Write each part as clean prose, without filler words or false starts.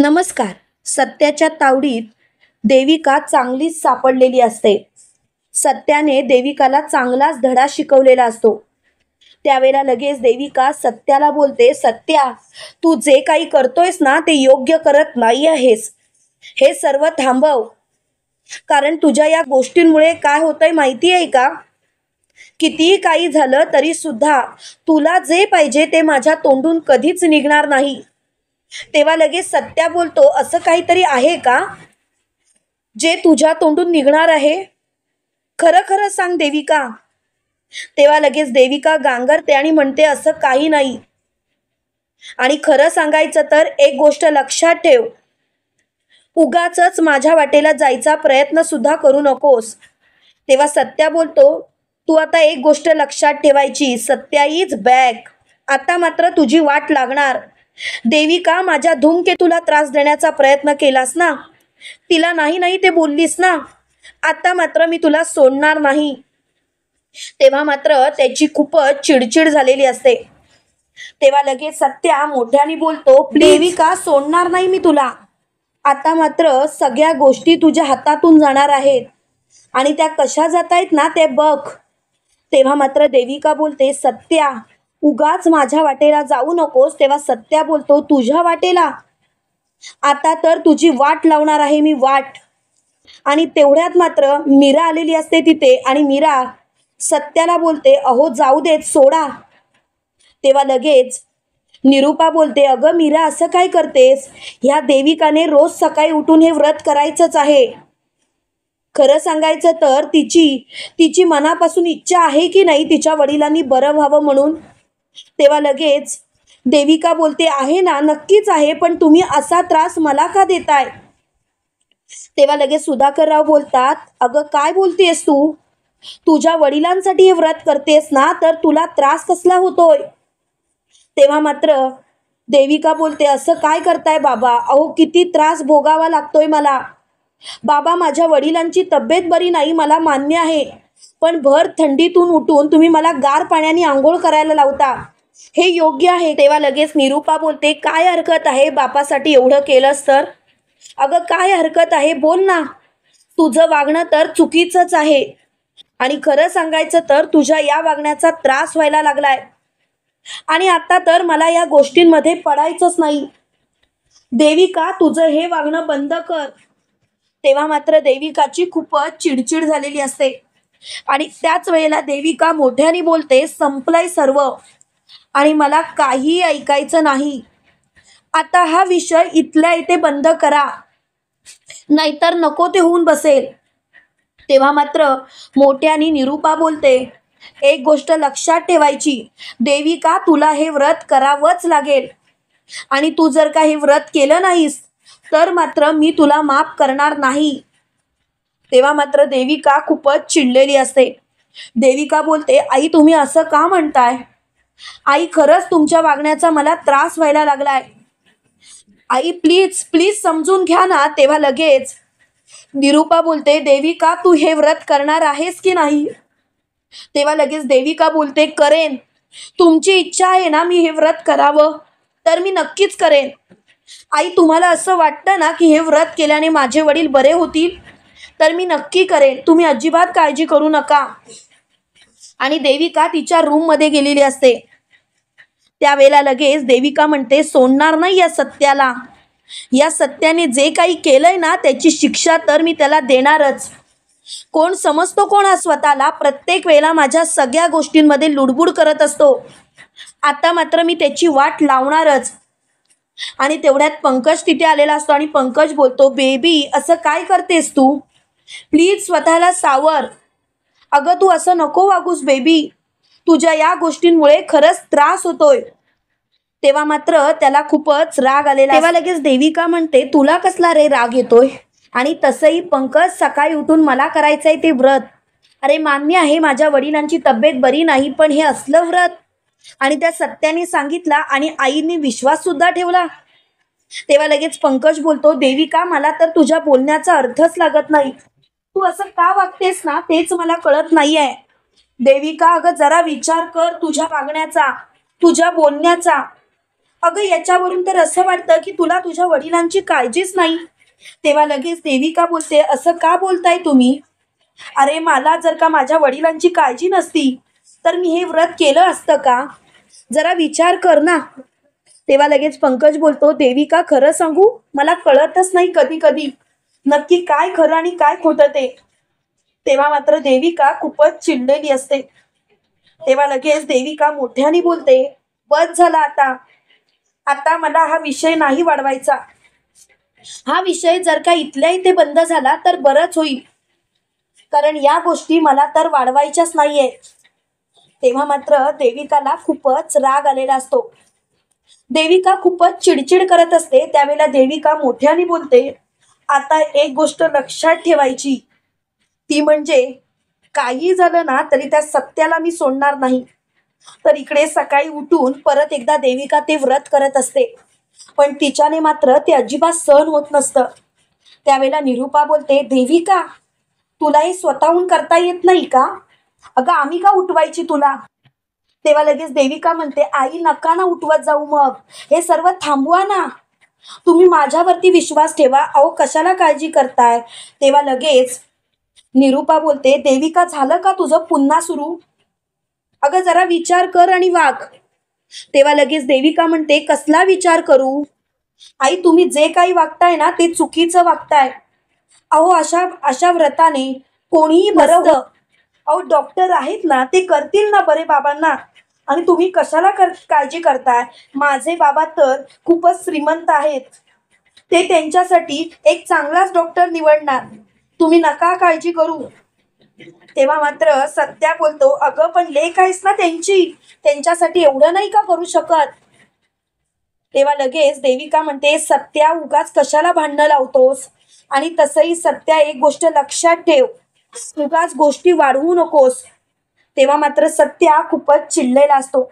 नमस्कार. सत्याच्या तावडीत देविका चांगलीच सापडलेली असते. सत्याने देविकाला चांगलाच धडा शिकवलेला असतो. त्यावेळेला लगेच देविका सत्याला बोलते, सत्या, तू जे काही करतोयस ना ते योग्य करत नाही आहेस. हे सर्व थांबव. कारण तुझ्या या गोष्टींमुळे काय होतंय माहिती आहे का? कितीही काही झालं तरी सुद्धा तुला जे पाहिजे ते माझ्या तोंडून कधीच निघणार नाही. तेव्हा लगेच सत्या बोलतो, असं काहीतरी आहे का जे तुझ्या तोंडून निघणार आहे? खरं खरं सांग देविका. तेव्हा लगेच देविका गांगरते आणि म्हणते, असं काही नाही. आणि खरं सांगायचं तर एक गोष्ट लक्षात ठेव, उगाचच माझ्या वाटेला जायचा प्रयत्न सुद्धा करू नकोस. तेव्हा सत्या बोलतो, तू आता एक गोष्ट लक्षात ठेवायची, सत्या इज बॅक. आता मात्र तुझी वाट लागणार. देविका, माझ्या धूमकेतूला त्रास देण्याचा प्रयत्न केलास ना, तिला नाही नाही ते बोललीस ना, आता मात्र मी तुला सोडणार नाही. तेव्हा मात्र त्याची खूपच चिडचिड झालेली असते. तेव्हा लगेच सत्या मोठ्याने बोलतो, देविका, सोडणार नाही मी तुला. आता मात्र सगळ्या गोष्टी तुझ्या हातातून जाणार आहेत आणि त्या कशा जात आहेत ना ते बघ. तेव्हा मात्र देविका बोलते, सत्या, उगाच माझ्या वाटेला जाऊ नकोस. तेव्हा सत्या बोलतो, तुझ्या वाटेला? आता तर तुझी वाट लावणार आहे मी, वाट. आणि तेवढ्यात मात्र मीरा आलेली असते तिथे आणि मीरा सत्याला बोलते, अहो जाऊ देत, सोडा. तेव्हा लगेच निरूपा बोलते, अगं मीरा, असं काय करतेस? ह्या देविकाने रोज सकाळी उठून हे व्रत करायचंच आहे. खरं सांगायचं तर तिची मनापासून इच्छा आहे की नाही तिच्या वडिलांनी बरं व्हावं म्हणून? तेव्हा लगेच देविका बोलते, आहे ना, नक्कीच आहे, पण तुम्ही असा त्रास मला का देताय? तेव्हा लगेच सुधाकरराव बोलतात, अगं काय बोलतेस तू? तुझ्या वडिलांसाठी हे व्रत करतेस ना, तर तुला त्रास कसला होतोय? तेव्हा मात्र देविका बोलते, असं काय करताय बाबा? अहो किती त्रास भोगावा लागतोय मला. बाबा, माझ्या वडिलांची तब्येत बरी नाही, मला मान्य आहे, पण भर थंडीतून उठून तुम्ही मला गार पाण्याने आंघोळ करायला लावता, हे योग्य आहे? तेव्हा लगेच निरूपा बोलते, काय हरकत आहे बापासाठी एवढं केलंस तर? अगं काय हरकत आहे, बोल ना. तुझं वागणं तर चुकीचंच आहे आणि खरं सांगायचं तर तुझ्या या वागण्याचा त्रास व्हायला लागलाय आणि आता तर मला या गोष्टींमध्ये पडायचंच नाही. देविका, तुझं हे वागणं बंद कर. तेव्हा मात्र देविकाची खूपच चिडचिड झालेली असते आणि त्याच वेळेला देविका मोठ्याने बोलते, संपलंय सर्व आणि मला काही ऐकायचं नाही. आता हा विषय इथल्या इथे बंद करा, नाहीतर नको ते होऊन बसेल. तेव्हा मात्र मोठ्याने निरूपा बोलते, एक गोष्ट लक्षात ठेवायची, देविका, तुला हे व्रत करावंच लागेल आणि तू जर का हे व्रत केलं नाहीस तर मात्र मी तुला माफ करणार नाही. तेव्हा मात्र देविका खूपच चिडलेली असते. देविका बोलते, आई, तुम्ही असं का म्हणताय? आई, खरंच तुमच्या वागण्याचा मला त्रास व्हायला लागलाय. आई, प्लीज प्लीज समजून घ्या ना. तेव्हा लगेच निरूपा बोलते, देविका, तू हे व्रत करणार आहेस की नाही? तेव्हा लगेच देविका बोलते, करेन. तुमची इच्छा आहे ना मी हे व्रत करावं, तर मी नक्कीच करेन. आई, तुम्हाला असं वाटतं ना की हे व्रत केल्याने माझे वडील बरे होतील, तर मी नक्की करेन. तुम्ही अजिबात काळजी करू नका. आणि देविका तिच्या रूममध्ये गेलेली असते. त्यावेळेला लगेच देविका म्हणते, सोडणार नाही या सत्याला. या सत्याने जे काही केलंय ना त्याची शिक्षा तर मी त्याला देणारच. कोण समजतो कोण हा स्वतःला? प्रत्येक वेळेला माझ्या सगळ्या गोष्टींमध्ये लुडबुड करत असतो. आता मात्र मी त्याची वाट लावणारच. आणि तेवढ्यात पंकज तिथे आलेला असतो आणि पंकज बोलतो, बेबी, असं काय करतेस तू? प्लीज स्वतःला सावर. अगं तू असं नको वागूस बेबी, तुझ्या या गोष्टींमुळे खरंच त्रास होतोय. तेव्हा मात्र त्याला खूपच राग आलेला. तेव्हा लगेच देविका म्हणते, तुला कसला रे राग येतोय? आणि तसंही पंकज, सकाळी उठून मला करायचंय ते व्रत. अरे मान्य आहे माझ्या वडिलांची तब्येत बरी नाही, पण हे असलं व्रत? आणि त्या सत्याने सांगितला आणि आईने विश्वास सुद्धा ठेवला. तेव्हा लगेच पंकज बोलतो, देविका, मला तर तुझ्या बोलण्याचा अर्थच लागत नाही. तू असं का वागतेस ना तेच मला कळत नाहीये. देविका, अगं जरा विचार कर तुझ्या वागण्याचा, तुझ्या बोलण्याचा. अगं याच्यावरून तर असं वाटतं की तुला तुझ्या वडिलांची काळजीच नाही. तेव्हा लगेच देविका बोलते, असं का बोलताय तुम्ही? अरे मला जर का माझ्या वडिलांची काळजी नसती तर मी हे व्रत केलं असतं का? जरा विचार कर ना. तेव्हा लगेच पंकज बोलतो, देविका खरं सांगू, मला कळतच नाही कधी कधी नक्की काय खरं आणि काय खोटं ते. तेव्हा मात्र देविका खूपच चिडलेली असते. तेव्हा लगेच देविका मोठ्याने बोलते, बस झाला आता. आता मला हा विषय नाही वाढवायचा. हा विषय जर का इथल्या इथे बंद झाला तर बरंच होईल, कारण या गोष्टी मला तर वाढवायच्याच नाहीये. तेव्हा मात्र देविकाला खूपच राग आलेला असतो. देविका खूपच चिडचिड करत असते. त्यावेळेला देविका मोठ्याने बोलते, आता एक गोष्ट लक्षात ठेवायची, ती म्हणजे काही झालं ना तरी त्या सत्याला मी सोडणार नाही. तर इकडे सकाळी उठून परत एकदा देविका ते व्रत करत असते, पण तिच्याने मात्र ते अजिबात सहन होत नसतं. त्यावेळेला निरूपा बोलते, देविका तुला हे स्वतःहून करता येत नाही का? अगं आम्ही का उठवायची तुला? तेव्हा लगेच देविका म्हणते, आई नका ना उठवत जाऊ, मग हे सर्व थांबवा ना. तुम्ही माझ्यावरती विश्वास ठेवा. अहो कशाला काळजी करताय? तेव्हा लगेच निरूपा बोलते, देविका झालं का तुझं पुन्हा सुरू? अगं जरा विचार कर आणि वाग. तेव्हा लगेच देविका म्हणते, कसला विचार करू? आई तुम्ही जे काही वागताय ना ते चुकीचं वागताय. अहो अशा अशा व्रताने कोणीही बरं होतं. अहो डॉक्टर आहेत ना, ते करतील ना बरे बाबांना. आणि तुम्ही कशाला काळजी करताय? माझे बाबा तर खूपच श्रीमंत आहेत, ते त्यांच्यासाठी एक चांगलाच डॉक्टर निवडणार. तुम्ही नका काळजी करू. तेव्हा मात्र सत्या बोलतो, अगं पण लेक आहेस ना त्यांची, त्यांच्यासाठी एवढं नाही का करू शकत? तेव्हा लगेच देविका म्हणते, सत्या उगाच कशाला भांडणं लावतोस? आणि तसंही सत्या एक गोष्ट लक्षात ठेव, उगाच गोष्टी वाढवू नकोस. तेव्हा मात्र सत्या खूपच चिडलेला असतो.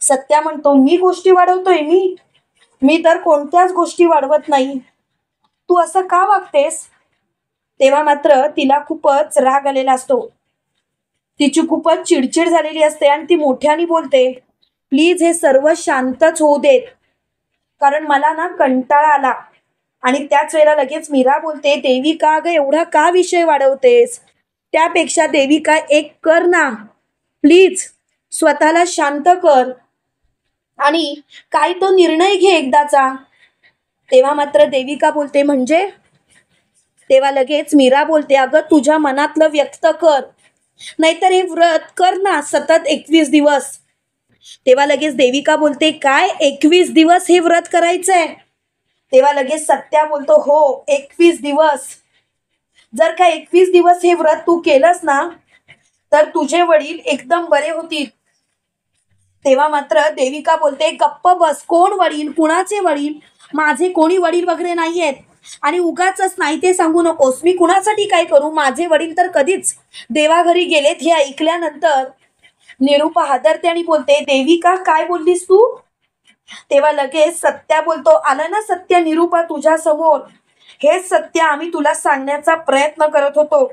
सत्या म्हणतो, मी गोष्टी वाढवतोय? मी तर कोणत्याच गोष्टी वाढवत नाही. तू असं का वागतेस? तेव्हा मात्र तिला खूपच राग आलेला असतो. तिची खूपच चिडचिड झालेली असते आणि ती मोठ्याने बोलते, प्लीज हे सर्व शांतच होऊ देत, कारण मला ना कंटाळा आला. आणि त्याच वेळेला लगेच मीरा बोलते, देविका अगं एवढा का विषय वाढवतेस? त्यापेक्षा देविका एक कर ना, प्लीज स्वतःला शांत कर आणि काय तो निर्णय घे एकदाचा. तेव्हा मात्र देविका बोलते, म्हणजे? तेव्हा लगेच मीरा बोलते, अगं तुझ्या मनातलं व्यक्त कर, नाहीतर हे व्रत कर ना सतत 21 दिवस. तेव्हा लगेच देविका बोलते, काय 21 दिवस हे व्रत करायचंय? तेव्हा लगेच सत्या बोलतो, हो 21 दिवस. जर का 21 दिवस हे व्रत तू केलंस ना तर तुझे वडील एकदम बरे होतील. तेव्हा मात्र देविका बोलते, गप्प बस. कोण वडील? कुणाचे वडील? माझे कोणी वडील वगैरे नाहीयेत. आणि उगाचच नाही ते सांगू नकोस. मी कुणासाठी काय करू? माझे वडील तर कधीच देवाघरी गेलेत. हे ऐकल्यानंतर निरूपा हादरते आणि बोलते, देविका काय बोललीस तू? तेव्हा लगेच सत्या बोलतो, आलं ना सत्य निरूपा तुझ्या समोर. हेच सत्य आम्ही तुला सांगण्याचा प्रयत्न करत होतो.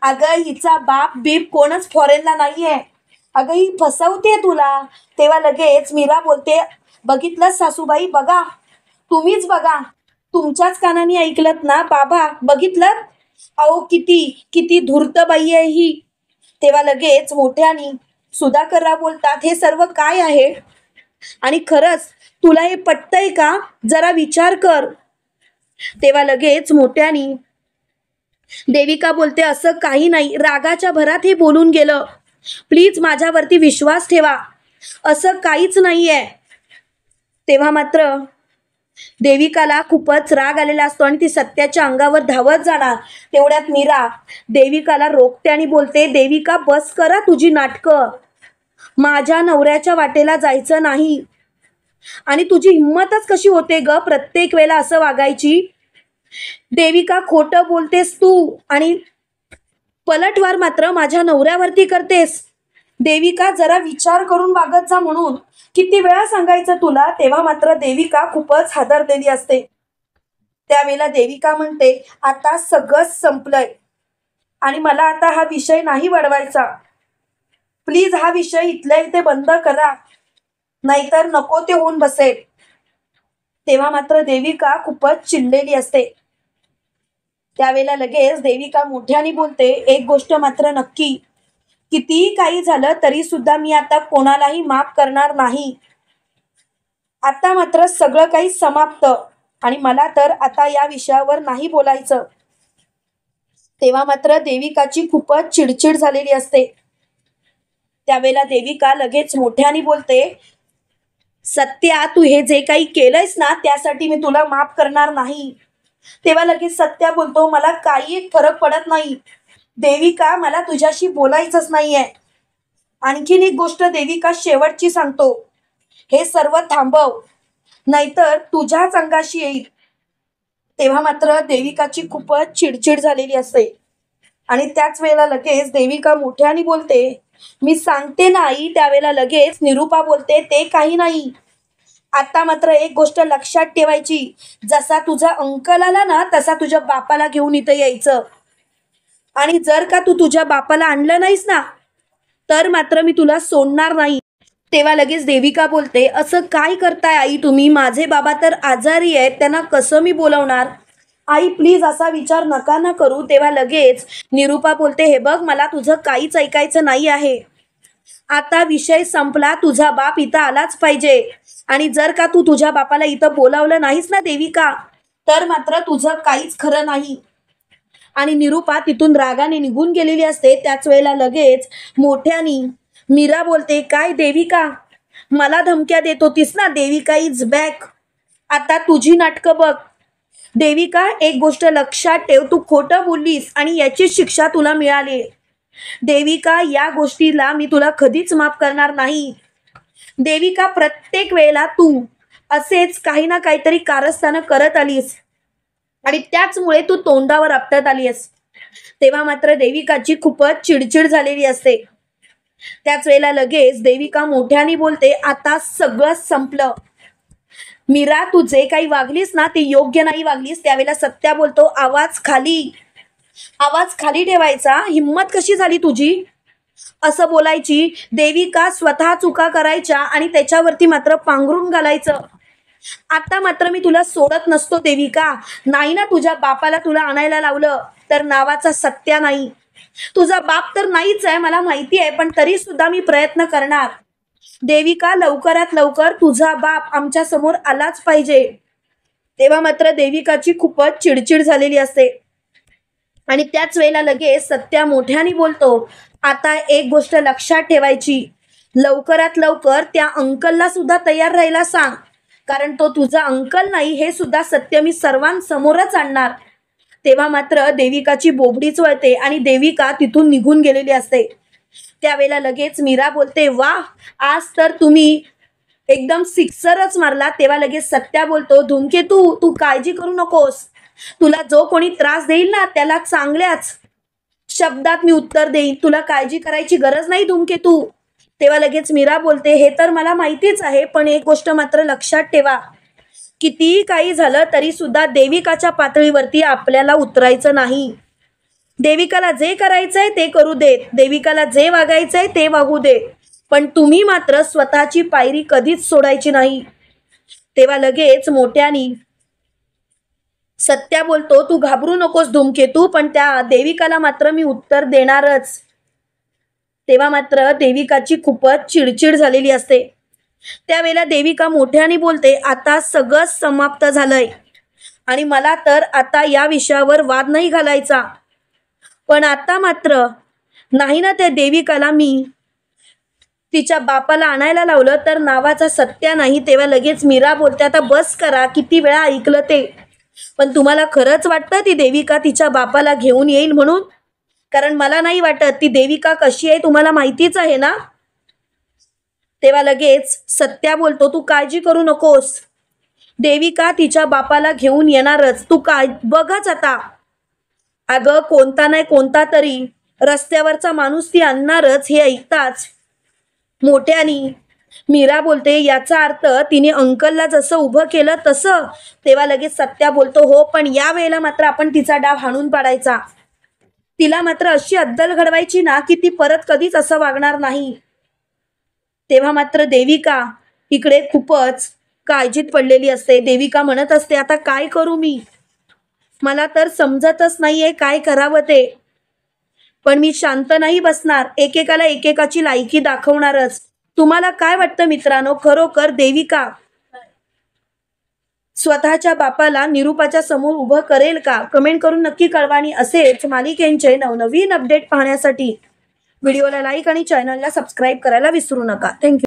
अगं हिचा बाप बीप कोणच फॉरेनला नाहीये. अगं ही फसवते तुला. तेव्हा लगेच मीरा बोलते, बघितलं सासूबाई, बघा तुम्हीच बघा, तुमच्याच कानाने ऐकलत ना बाबा, बघितलं? अहो किती किती धूर्त बाई आहे ही. तेव्हा लगेच मोठ्यानी सुधाकरराव बोलतात, हे सर्व काय आहे? आणि खरंच तुला हे पटतंय का? जरा विचार कर. तेव्हा लगेच मोठ्यानी देविका बोलते, असं काही नाही, रागाच्या भरात हे बोलून गेलं. प्लीज माझ्यावरती विश्वास ठेवा, असं काहीच नाहीये. तेव्हा मात्र देविकाला खूपच राग आलेला असतो आणि ती सत्याच्या अंगावर धावत जाणार. तेवढ्यात मीरा देविकाला रोखते आणि बोलते, देविका बस करा तुझी नाटकं. माझ्या नवऱ्याच्या वाटेला जायचं नाही. आणि तुझी हिंमतच कशी होते ग प्रत्येक वेळेला असं वागायची? देविका खोटं बोलतेस तू आणि पलटवार मात्र माझ्या नवऱ्यावरती करतेस. देविका जरा विचार करून वागत जा म्हणून किती वेळा सांगायचं तुला. तेव्हा मात्र देविका खूपच हादरलेली असते. त्यावेळेला देविका म्हणते, आता सगळंच संपलंय आणि मला आता हा विषय नाही वाढवायचा. प्लीज हा विषय इथल्या इथे बंद करा, नाहीतर नको ते होऊन बसेल. तेव्हा मात्र देविका खूपच चिडलेली असते. त्यावेळेला लगेच देविका मोठ्याने बोलते, एक गोष्ट मात्र नक्की, कितीही काही झालं तरी सुद्धा मी आता कोणालाही माफ करणार नाही. आता मात्र सगळं काही समाप्त आणि मला तर आता या विषयावर नाही बोलायचं. तेव्हा मात्र देविकाची खूपच चिडचिड झालेली असते. त्यावेळेला देविका लगेच मोठ्याने बोलते, सत्या, तू हे जे काही केलंयस ना त्यासाठी मी तुला माफ करणार नाही. तेव्हा लगेच सत्या बोलतो, मला काही फरक पडत नाही देविका, मला तुझ्याशी बोलायचंच नाहीये. आणखीन एक गोष्ट देविका शेवटची सांगतो, हे सर्व थांबव नाहीतर तुझ्याच अंगाशी येईल. तेव्हा मात्र देविकाची खूपच चिडचिड झालेली असते आणि त्याच वेळेला लगेच देविका मोठ्याने बोलते, मी सांगते ना आई. त्यावेळेला लगेच निरूपा बोलते, ते काही नाही. आता मात्र एक गोष्ट लक्षात ठेवायची, जसा तुझा अंकल आला ना तसा तुझ्या बापाला घेऊन इथं यायचं. आणि जर का तू तुझ्या बापाला आणलं नाहीस ना तर मात्र मी तुला सोडणार नाही. तेव्हा लगेच देविका बोलते, असं काय करताय आई तुम्ही? माझे बाबा तर आजारी आहेत, त्यांना कसं मी बोलवणार? आई प्लीज असा विचार नका ना करू. तेव्हा लगेच निरूपा बोलते, हे बघ, मला तुझं काहीच ऐकायचं नाही आहे. आता विषय संपला, तुझा बाप इथं आलाच पाहिजे. आणि जर का तू तुझ्या बापाला इथं बोलावलं नाहीस ना देविका तर मात्र तुझं काहीच खरं नाही. आणि निरूपा तिथून रागाने निघून गेलेली असते. त्याच वेळेला लगेच मोठ्यानी मीरा बोलते, काय देविका, मला धमक्या देत होतीस ना? Devika is back. आता तुझी नाटकं बघ. देविका, एक गोष्ट लक्षात ठेव, तू खोटं बोललीस आणि याची शिक्षा तुला मिळाली. देविका, या गोष्टीला मी तुला कधीच माफ करणार नाही. देविका, प्रत्येक वेळेला तू असेच काही ना काहीतरी कारस्थानं करत आलीस आणि त्याचमुळे तू तोंडावर आपटत आलीस. तेव्हा मात्र देविकाची खूपच चिडचिड झालेली असते. त्याच वेळेला लगेच देविका मोठ्याने बोलते, आता सगळं संपलं. मीरा, तू जे काही वागलीस ना ते योग्य नाही वागलीस. त्यावेळेला सत्या बोलतो, आवाज खाली ठेवायचा. हिम्मत कशी झाली तुझी असं बोलायची? देविका, स्वतः चुका करायच्या आणि त्याच्यावरती मात्र पांघरून घालायचं. आता मात्र मी तुला सोडत नसतो देविका. नाही ना तुझ्या बापाला तुला आणायला लावलं तर नावाचा सत्या नाही. तुझा बाप तर नाहीच आहे मला माहिती आहे, पण तरी सुद्धा मी प्रयत्न करणार. देविका, लवकरात लवकर तुझा बाप आमच्या समोर आलाच पाहिजे. तेव्हा मात्र देविकाची खूपच चिडचिड झालेली असते आणि त्याच वेळेला लगेच सत्या मोठ्याने बोलतो, आता एक गोष्ट लक्षात ठेवायची, लवकरात लवकर त्या अंकलला सुद्धा तयार राहायला सांग, कारण तो तुझा अंकल नाही हे सुद्धा सत्य मी सर्वांसमोरच आणणार. तेव्हा मात्र देविकाची बोबडीच वळते आणि देविका तिथून निघून गेलेली असते. त्यावेळेला लगेच मीरा बोलते, वाह, आज तर तुम्ही एकदम सिक्सरच मारला. तेव्हा लगेच सत्या बोलतो, धूमकेतू, तू काळजी करू नकोस. तुला जो कोणी त्रास देईल ना त्याला चांगल्याच शब्दात मी उत्तर देईन. तुला काळजी करायची गरज नाही धूमकेतू. तेव्हा लगेच मीरा बोलते, हे तर मला माहितीच आहे, पण एक गोष्ट मात्र लक्षात ठेवा, कितीही काही झालं तरी सुद्धा देविकाच्या पातळीवरती आपल्याला उतरायचं नाही. देविकाला जे करायचंय ते करू देत, देविकाला जे वागायचंय ते वागू दे, पण तुम्ही मात्र स्वतःची पायरी कधीच सोडायची नाही. तेव्हा लगेच मोठ्यानी सत्या बोलतो, तू घाबरू नकोस धूमकेतू, पण त्या देविकाला मात्र मी उत्तर देणारच. तेव्हा मात्र देविकाची खूपच चिडचिड झालेली असते. त्यावेळेला देविका मोठ्याने बोलते, आता सगळं समाप्त झालंय आणि मला तर आता या विषयावर वाद नाही घालायचा, पण आता मात्र नाही ना त्या देविकाला मी तिच्या बापाला आणायला लावलं तर नावाचा सत्या नाही. तेव्हा लगेच मीरा बोलते, आता बस करा, किती वेळा ऐकलं ते. पण तुम्हाला खरंच वाटतं ती देविका तिच्या बापाला घेऊन येईल म्हणून? कारण मला नाही वाटत. ती देविका कशी आहे तुम्हाला माहितीच आहे ना. तेव्हा लगेच सत्या बोलतो, तू काळजी करू नकोस, देविका तिच्या बापाला घेऊन येणारच, तू काय बघच आता. अगं, कोणता नाही कोणता तरी रस्त्यावरचा माणूस ती आणणारच. हे ऐकताच मोठ्यानी मीरा बोलते, याचा अर्थ तिने अंकलला जसं उभं केलं तसं. तेव्हा लगेच सत्या बोलतो, हो, पण या वेळेला मात्र आपण तिचा डाव हाणून पाडायचा. तिला मात्र अशी अद्दल घडवायची ना की ती परत कधीच असं वागणार नाही. तेव्हा मात्र देविका इकडे खूपच काळजीत पडलेली असते. देविका म्हणत असते, आता काय करू मी, मला तर समजतच नाहीये काय करावं ते. पण मी शांत नाही बसणार, एकेकाला एकेकाची लायकी दाखवणारच. तुम्हाला काय वाटतं मित्रांनो, खरोखर देविका स्वतःच्या बापाला निरूपाच्या समोर उभं करेल का? कमेंट करून नक्की कळवा. आणि असेच मालिकेंचे नवनवीन अपडेट पाहण्यासाठी व्हिडिओला लाईक आणि चॅनलला सबस्क्राईब करायला विसरू नका. थँक्यू.